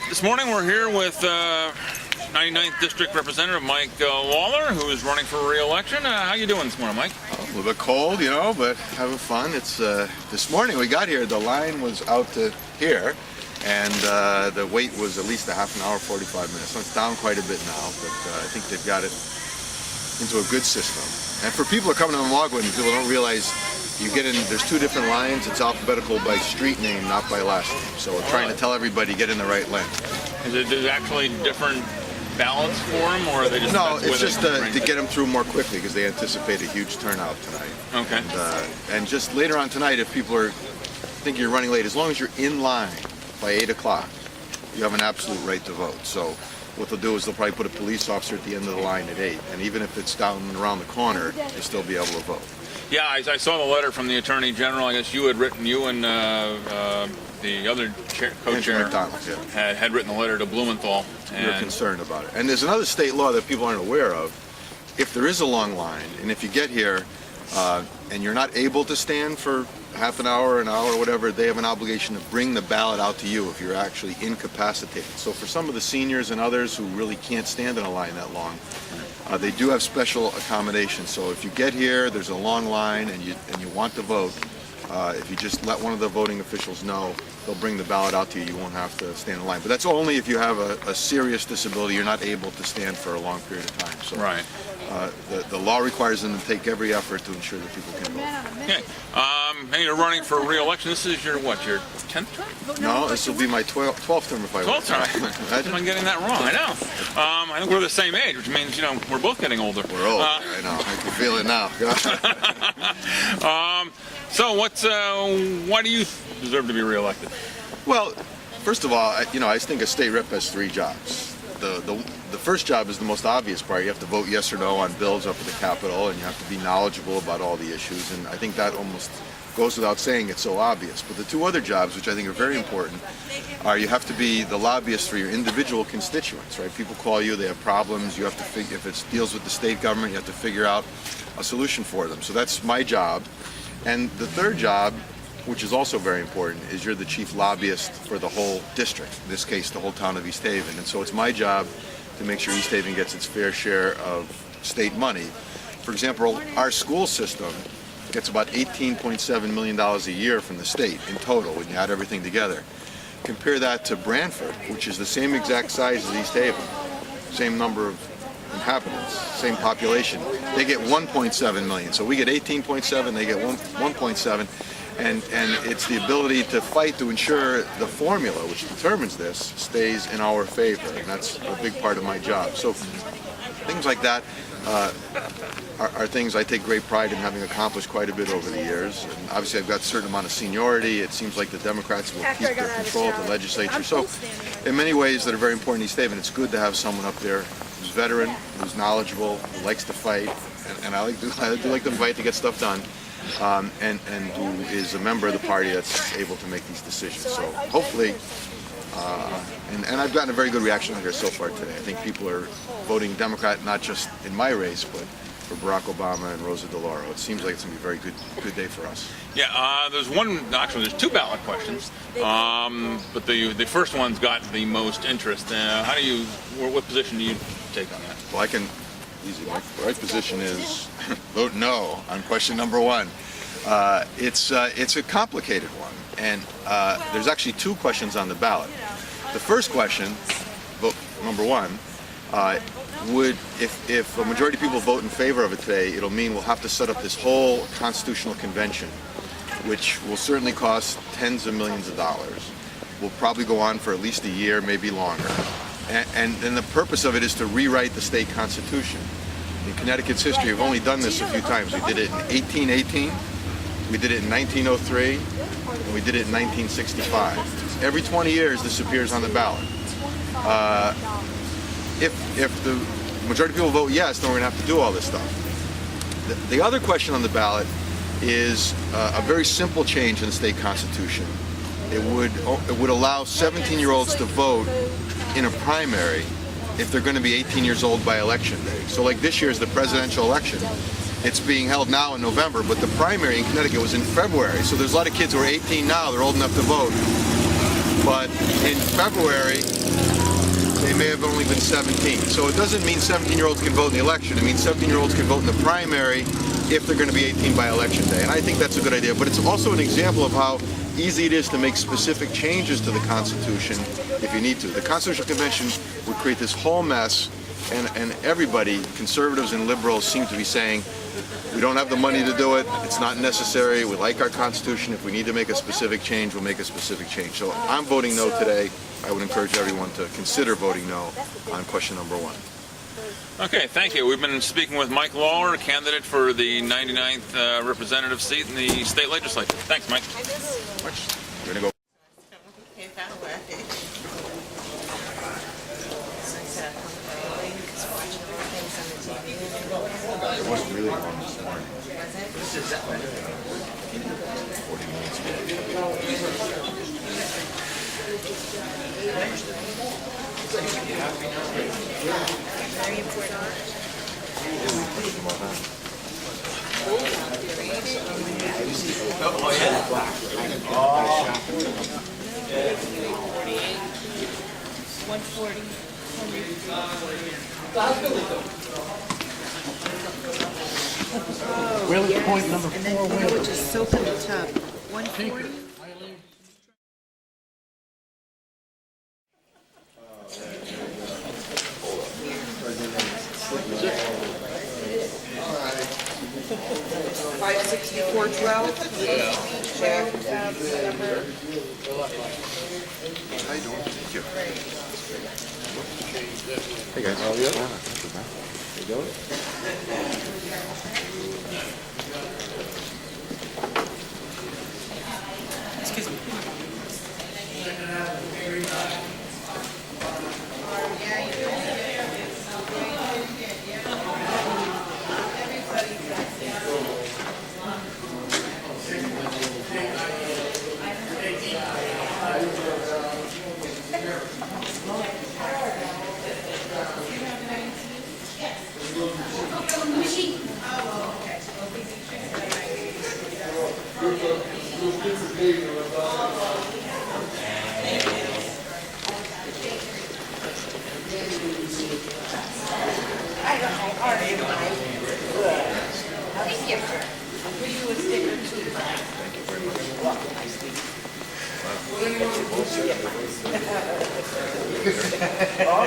This morning we're here with 99th District Representative Mike Lawlor, who is running for re-election. How you doing this morning, Mike? A little bit cold, you know, but having fun. It's this morning we got here, the line was out to here, and the wait was at least a half an hour, 45 minutes. So it's down quite a bit now, but I think they've got it into a good system. And for people who are coming to Mawagwin, people don't realize you get in, there's two different lines. It's alphabetical by street name, not by last name. So we're trying to tell everybody get in the right lane. Is it actually different ballots for them, or are they just... No, it's just to get them through more quickly because they anticipate a huge turnout tonight. Okay. And just later on tonight, if people think you're running late, as long as you're in line by 8 o'clock, you have an absolute right to vote. So what they'll do is they'll probably put a police officer at the end of the line at 8, and even if it's down and around the corner, you'll still be able to vote. Yeah, I saw the letter from the Attorney General. I guess you had written, you and the other co-chair had written a letter to Blumenthal. You're concerned about it. And there's another state law that people aren't aware of. If there is a long line, and if you get here and you're not able to stand for half an hour, whatever, they have an obligation to bring the ballot out to you if you're actually incapacitated. So for some of the seniors and others who really can't stand in a line that long, they do have special accommodations. So if you get here, there's a long line, and you want to vote, if you just let one of the voting officials know, they'll bring the ballot out to you. You won't have to stand in line. But that's only if you have a serious disability. You're not able to stand for a long period of time. So right. The law requires them to take every effort to ensure that people can vote. Okay. And you're running for re-election. This is your, what, your 10th term? No, this will be my 12th term if I win. 12th term. I'm getting that wrong. I know. I think we're the same age, which means, you know, we're both getting older. We're old. I know. I can feel it now. So why do you deserve to be re-elected? Well, first of all, I think a state rep has 3 jobs. The first job is the most obvious part. You have to vote yes or no on bills up at the Capitol, and you have to be knowledgeable about all the issues, and I think that almost goes without saying. It's so obvious. But the 2 other jobs, which I think are very important, are you have to be the lobbyist for your individual constituents, right? People call you, they have problems, you have to figure, if it deals with the state government, you have to figure out a solution for them. So that's my job. And the third job, which is also very important, is you're the chief lobbyist for the whole district, in this case the whole town of East Haven. And so it's my job to make sure East Haven gets its fair share of state money. For example, our school system gets about $18.7 million a year from the state in total when you add everything together. Compare that to Brantford, which is the same exact size as East Haven, same number of inhabitants, same population. They get 1.7 million. So we get 18.7, they get 1.7. And it's the ability to fight to ensure the formula, which determines this, stays in our favor, and that's a big part of my job. So things like that are things I take great pride in having accomplished quite a bit over the years. And obviously I've got a certain amount of seniority. It seems like the Democrats will keep their control of the legislature. So in many ways that are very important in East Haven, it's good to have someone up there who's veteran, who's knowledgeable, who likes to fight, and I do like to fight to get stuff done. And who is a member of the party that's able to make these decisions. So hopefully, and I've gotten a very good reaction out here so far today. I think people are voting Democrat, not just in my race, but for Barack Obama and Rosa DeLauro. It seems like it's going to be a very good day for us. Yeah, there's 2 ballot questions, but the first one's got the most interest. What position do you take on that? Well, easy, Mike. The right position is vote no on question number 1. It's a complicated one, and there's actually 2 questions on the ballot. The first question, vote number 1, if a majority of people vote in favor of it today, it'll mean we'll have to set up this whole constitutional convention, which will certainly cost tens of millions of dollars. Will probably go on for at least a year, maybe longer. And the purpose of it is to rewrite the state constitution. In Connecticut's history, we've only done this a few times. We did it in 1818, we did it in 1903, and we did it in 1965. Every 20 years, this appears on the ballot. If the majority of people vote yes, then we're going to have to do all this stuff. The other question on the ballot is a very simple change in the state constitution. It would allow 17-year-olds to vote in a primary if they're going to be 18 years old by election day. So like this year's the presidential election, it's being held now in November, but the primary in Connecticut was in February. So there's a lot of kids who are 18 now, they're old enough to vote. but in February, they may have only been 17. So it doesn't mean 17-year-olds can vote in the election. It means 17-year-olds can vote in the primary if they're going to be 18 by election day. And I think that's a good idea. But it's also an example of how easy it is to make specific changes to the Constitution if you need to. The Constitutional Convention would create this whole mess, and everybody, conservatives and liberals, seem to be saying, we don't have the money to do it, it's not necessary, we like our Constitution, if we need to make a specific change, we'll make a specific change. So I'm voting no today. I would encourage everyone to consider voting no on question number 1. Okay, thank you. We've been speaking with Mike Lawlor, candidate for the 99th representative seat in the state legislature. Thanks, Mike. We're going to go. It wasn't really long this morning. 40 minutes Very important. Oh, yeah. Oh. 140. We're at point number 4. And then you know, just soak in the tub. 140. Five 6412. Check number. How you doing? Thank you. Hey guys. Oh, yeah. How you doing? Excuse me. Oh,